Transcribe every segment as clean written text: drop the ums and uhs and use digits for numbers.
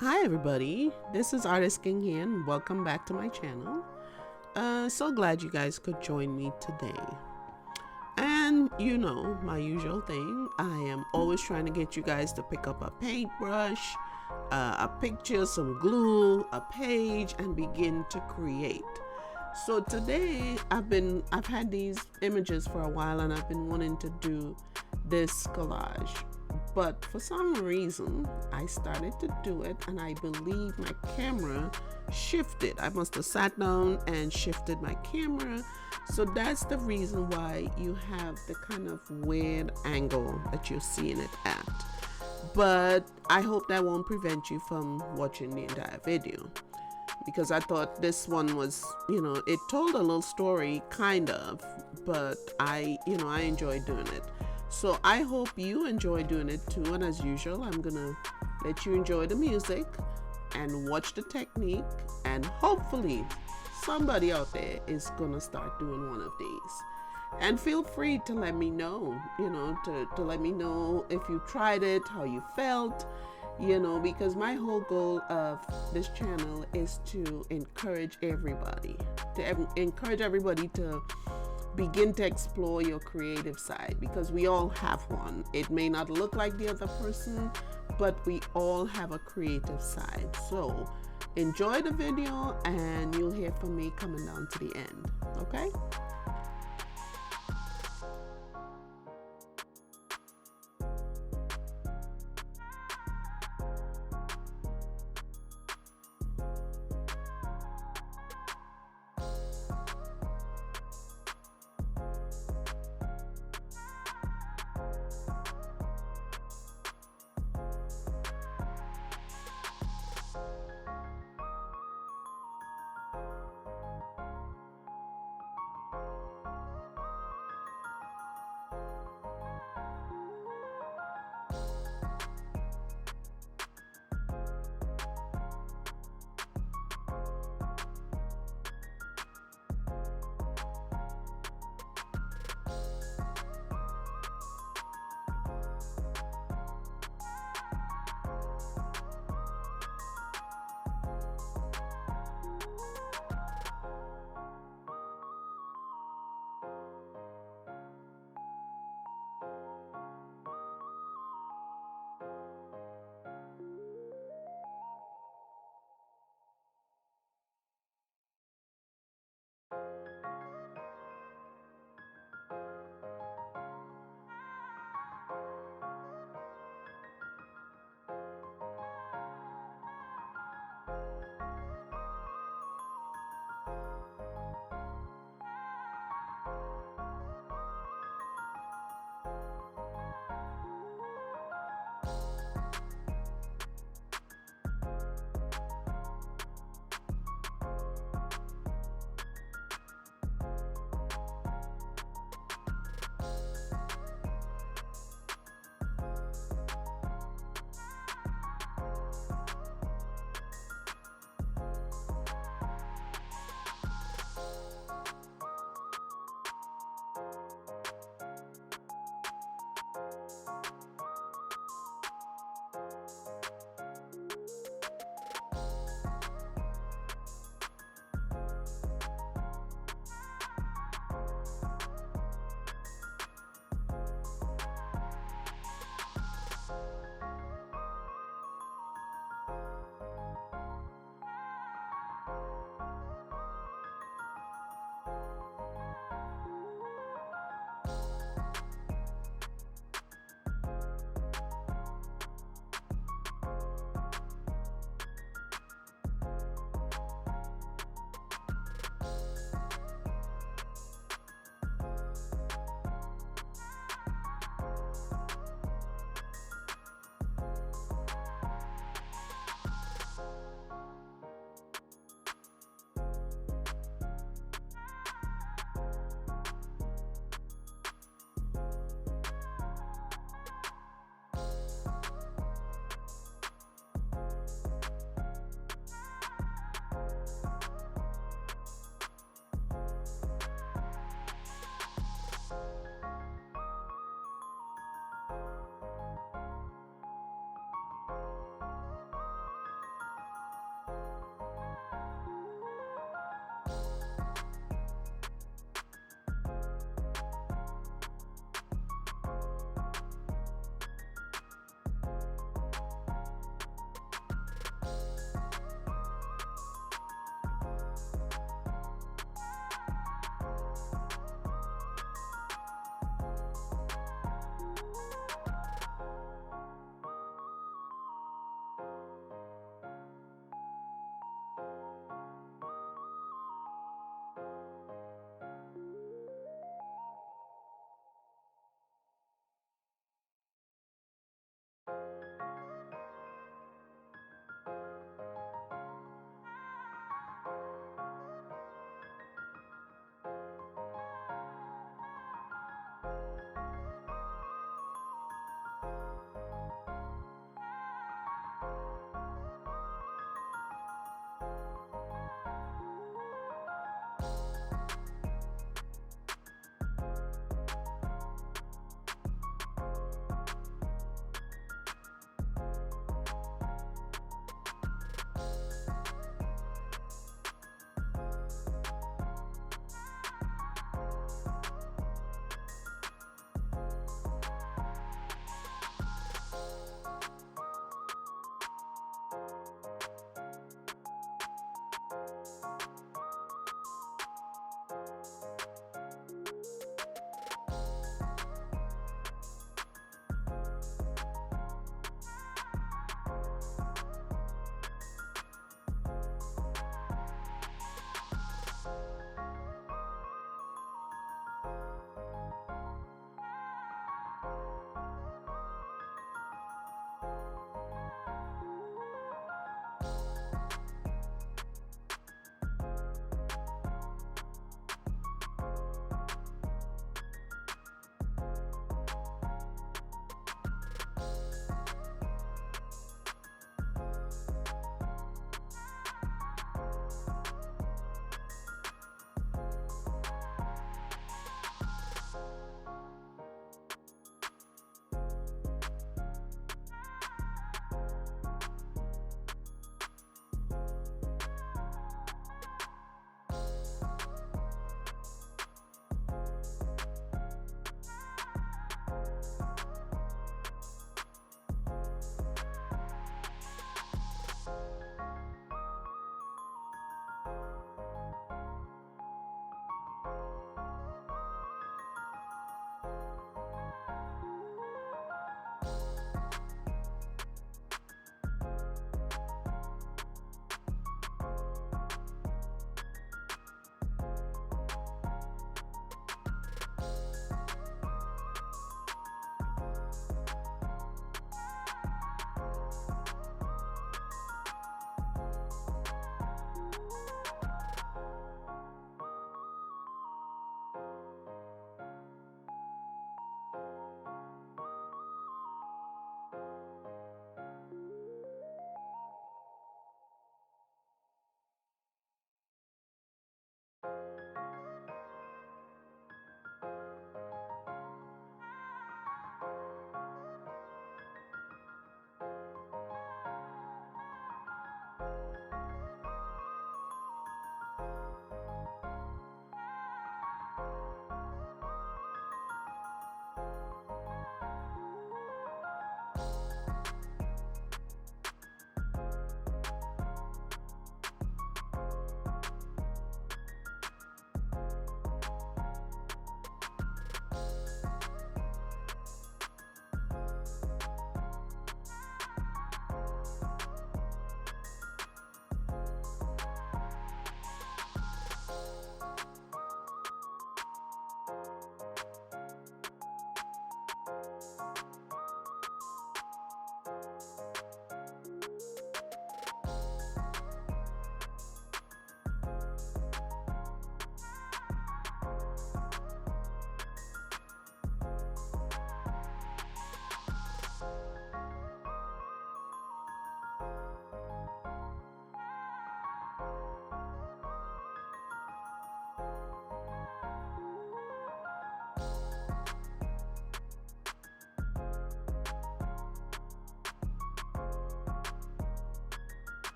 Hi everybody, this is Artist King here and welcome back to my channel. So glad you guys could join me today. And you know, my usual thing, I am always trying to get you guys to pick up a paintbrush, a picture, some glue, a page, and begin to create. So today I've had these images for a while and I've been wanting to do this collage. But for some reason, I started to do it and I believe my camera shifted. I must have sat down and shifted my camera. So that's the reason why you have the kind of weird angle that you're seeing it at. But I hope that won't prevent you from watching the entire video, because I thought this one was, it told a little story kind of, but I enjoy doing it. So I hope you enjoy doing it too, and as usual, I'm gonna let you enjoy the music and watch the technique, and hopefully somebody out there is gonna start doing one of these. And feel free to let me know, to let me know if you tried it, how you felt, because my whole goal of this channel is to encourage everybody, to begin to explore your creative side, because we all have one. It may not look like the other person, but we all have a creative side. So enjoy the video and you'll hear from me coming down to the end, okay?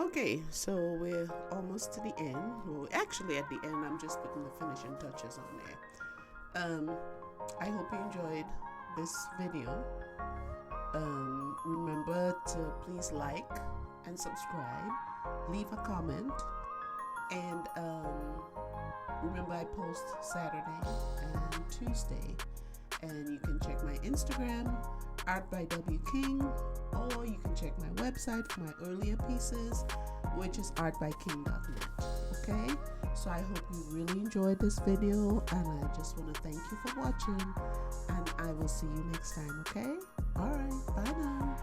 Okay, so we're almost to the end. Well, actually, at the end, I'm just putting the finishing touches on there. I hope you enjoyed this video. Remember to please like and subscribe, leave a comment, and remember I post Saturday and Tuesday. And you can check my Instagram, Art by W King, or you can check my website for my earlier pieces, which is artbyking.net. Okay, so I hope you really enjoyed this video, and I just want to thank you for watching, and I will see you next time. Okay, all right, bye now.